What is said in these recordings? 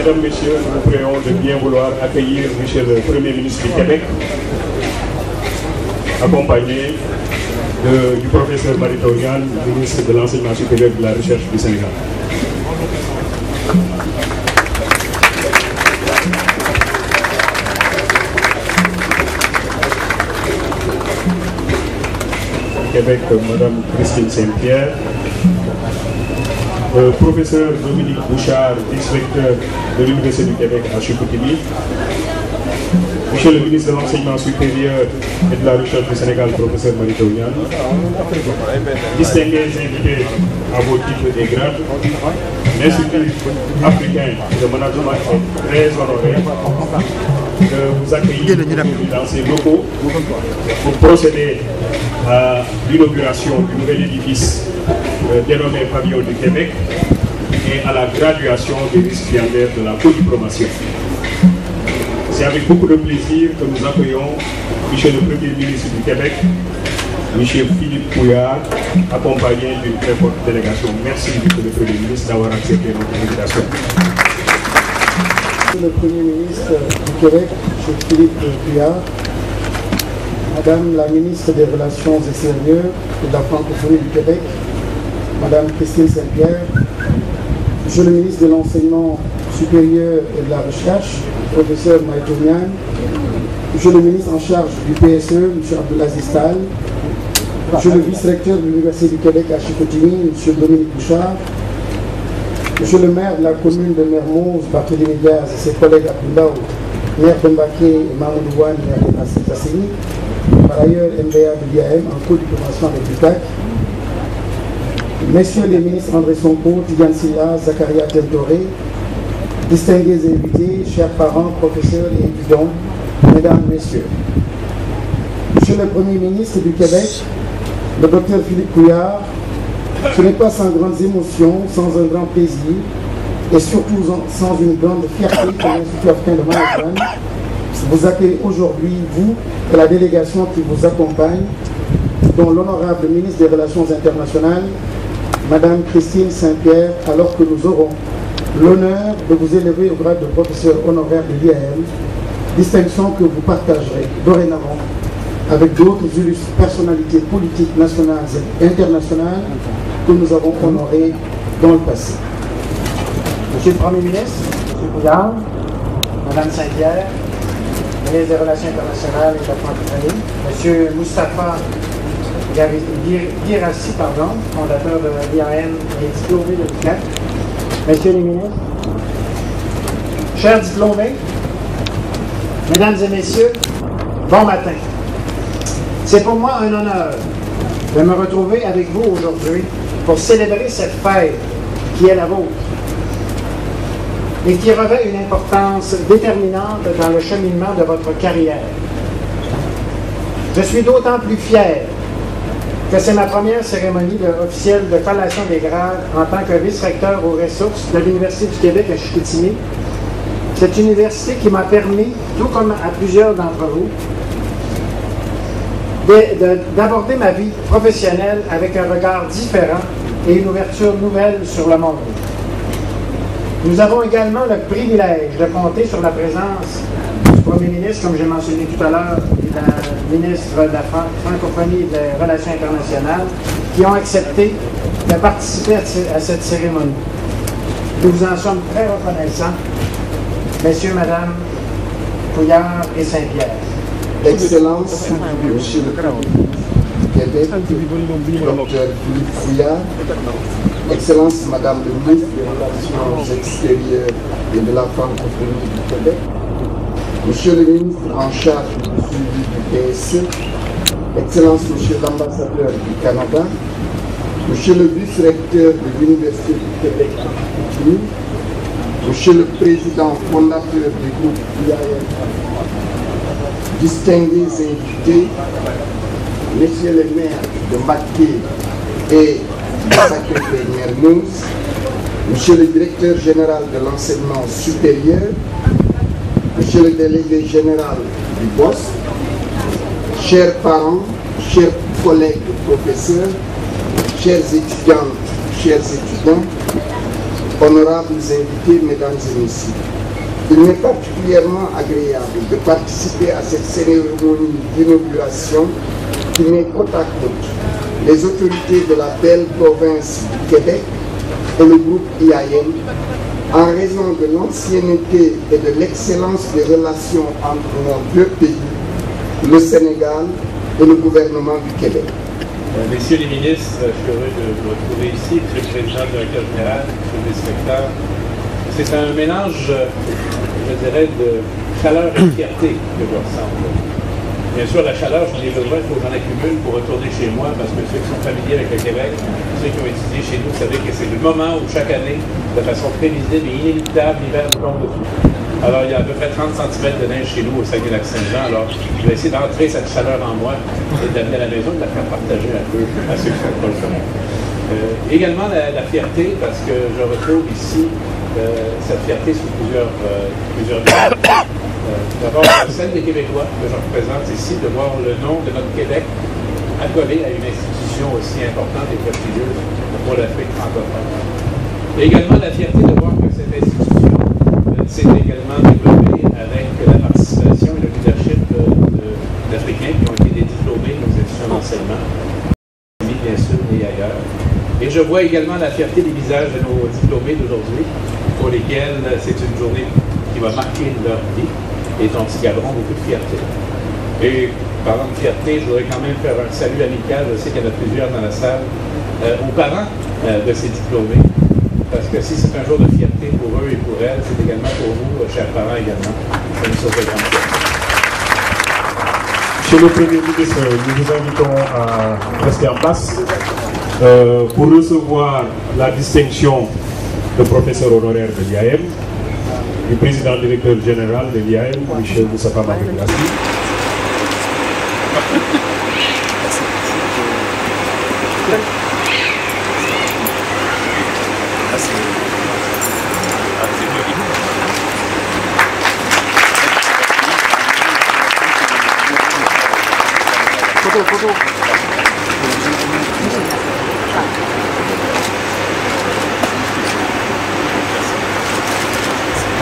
Mesdames, Messieurs, nous vous prions de bien vouloir accueillir Monsieur le Premier ministre du Québec, accompagné du professeur Mary Teuw Niane, ministre de l'Enseignement supérieur et de la Recherche du Sénégal. Québec, Madame Christine Saint-Pierre, professeur Dominique Bouchard, vice-recteur de l'Université du Québec à Chicoutimi, Monsieur le ministre de l'Enseignement supérieur et de la Recherche du Sénégal, professeur Mary Teuw Niane, distingués invités à vos titres et grades, l'Institut africain de management est très honoré de vous accueillir dans ces locaux pour procéder à l'inauguration du nouvel édifice dénommé Pavillon du Québec et à la graduation des récipiendaires de la codiplomation. C'est avec beaucoup de plaisir que nous accueillons M. le Premier ministre du Québec, M. Philippe Couillard, accompagné d'une très forte délégation. Merci, M. le Premier ministre, d'avoir accepté notre invitation. Le Premier ministre du Québec, M. Philippe Couillard, Madame la ministre des Relations extérieures et de la francophonie du Québec, Madame Christine Saint-Pierre, Monsieur le ministre de l'Enseignement supérieur et de la Recherche, professeur Mary Teuw Niane, Monsieur le ministre en charge du PSE, M. Abdoulaziz Tall, Monsieur le vice-recteur de l'Université du Québec à Chicoutimi, M. Dominique Bouchard, Monsieur le maire de la commune de Mermoz, Barthélémy Diaz et ses collègues Abdoulaou, maire de Mbaké et Mamoudou Wane, maire de Tassini, par ailleurs MBA de l'IAM en co-diplomation avec l'UQAC, Messieurs les ministres André Sonko, Tidiane Silla, Zakaria Tentoré, distingués invités, chers parents, professeurs et étudiants, Mesdames, Messieurs. Monsieur le Premier ministre du Québec, le docteur Philippe Couillard, ce n'est pas sans grandes émotions, sans un grand plaisir et surtout sans une grande fierté que l'Institut africain de management vous accueille aujourd'hui, vous et la délégation qui vous accompagne, dont l'honorable ministre des Relations internationales, Madame Christine Saint-Pierre, alors que nous aurons l'honneur de vous élever au grade de professeur honoraire de l'IAM, distinction que vous partagerez dorénavant avec d'autres illustres personnalités politiques nationales et internationales que nous avons honorées dans le passé. Monsieur le Premier ministre, M. Couillard, Madame Saint-Pierre, ministre des Relations internationales et de la francophonie, M. Moustapha Guirassi, fondateur de l'IAM et diplômé de l'UQAC, Messieurs les ministres, chers diplômés, Mesdames et Messieurs, bon matin. C'est pour moi un honneur de me retrouver avec vous aujourd'hui pour célébrer cette fête qui est la vôtre et qui revêt une importance déterminante dans le cheminement de votre carrière. Je suis d'autant plus fier que c'est ma première cérémonie officielle de collation des grades en tant que vice-recteur aux ressources de l'Université du Québec à Chicoutimi. Cette université qui m'a permis, tout comme à plusieurs d'entre vous, d'aborder ma vie professionnelle avec un regard différent et une ouverture nouvelle sur le monde. Nous avons également le privilège de compter sur la présence du Premier ministre, comme j'ai mentionné tout à l'heure, et de la ministre de la Francophonie et des Relations internationales, qui ont accepté de participer à cette cérémonie. Nous vous en sommes très reconnaissants, Messieurs, Madame Couillard et Saint-Pierre. Excellence, Monsieur le Québec, Docteur Philippe Couillard, Excellence, Madame le ministre des Relations extérieures et de la francophonie du Québec, Monsieur le ministre en charge du suivi du PSE, Excellence, Monsieur l'ambassadeur du Canada, Monsieur le vice-recteur de l'Université du Québec, Monsieur le président fondateur du groupe IAM, distingués invités, Messieurs les maires de Mbaké et de Sacré-Cœur-Mermoz, Monsieur le directeur général de l'enseignement supérieur, Monsieur le délégué général du BOS, chers parents, chers collègues professeurs, chers étudiantes, chers étudiants, honorables invités, mesdames et messieurs. Il m'est particulièrement agréable de participer à cette cérémonie d'inauguration qui met côte à côte les autorités de la belle province du Québec et le groupe IAM en raison de l'ancienneté et de l'excellence des relations entre nos deux pays, le Sénégal et le gouvernement du Québec. Messieurs les ministres, je suis heureux de vous retrouver ici, Monsieur le Président, Directeur général, Monsieur le Inspecteur. C'est un mélange, je dirais, de chaleur et de fierté que je ressens. Bien sûr, la chaleur, j'en ai besoin, il faut que j'en accumule pour retourner chez moi, parce que ceux qui sont familiers avec le Québec, ceux qui ont étudié chez nous, savez que c'est le moment où chaque année, de façon prévisible et inévitable, l'hiver nous tombe dessus. Alors, il y a à peu près 30 cm de neige chez nous au Saguenay-Lac-Saint-Jean. Alors, je vais essayer d'entrer cette chaleur en moi et d'amener à la maison et de la faire partager un peu à ceux qui sont proches de moi. Également, la fierté, parce que je retrouve ici cette fierté sous plusieurs niveaux. D'abord, celle des Québécois que je représente ici, de voir le nom de notre Québec accolé à une institution aussi importante et prestigieuse pour l'Afrique francophone. Et également la fierté de voir que cette institution s'est également développée avec la participation et le leadership d'Africains qui ont été des diplômés de nos institutions d'enseignement, bien sûr, et ailleurs. Et je vois également la fierté des visages de nos diplômés d'aujourd'hui, pour lesquels c'est une journée qui va marquer leur vie et dont ils garderont beaucoup de fierté. Et parlant de fierté, je voudrais quand même faire un salut amical, je sais qu'il y en a plusieurs dans la salle, aux parents de ces diplômés, parce que si c'est un jour de fierté pour eux et pour elles, c'est également pour vous, chers parents également, c'est une source de grande fierté. Monsieur le Premier ministre, nous vous invitons à rester en place pour recevoir la distinction de professeur honoraire de l'IAM, du président directeur général de l'IAM, M. Moustapha Mahamadou. Photo.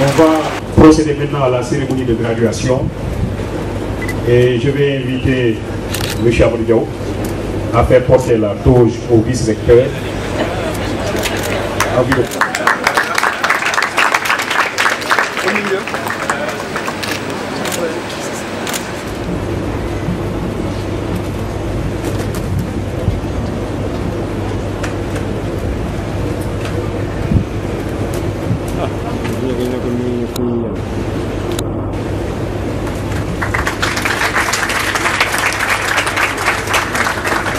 On va procéder maintenant à la cérémonie de graduation et je vais inviter M. Amadou à faire porter la toge au vice-recteur.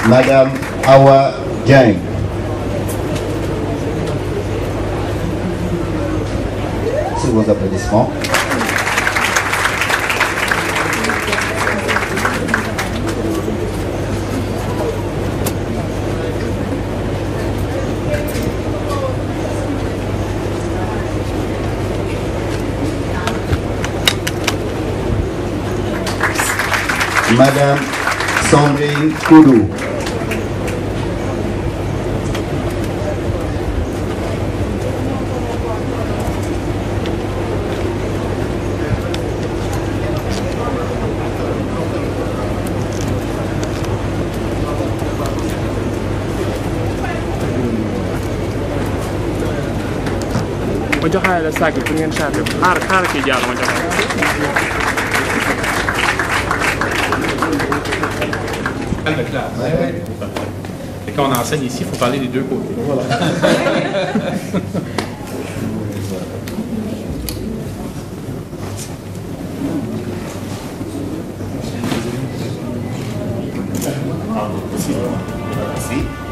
Madame Awa Dieng. Sous vos applaudissements. Madame Sandrine Koudou. ma joxaale la saag bi pour ngeen chargé ko xaar kii jaar ma joxaale. De classe. Et quand on enseigne ici, il faut parler des deux côtés. Voilà. Merci.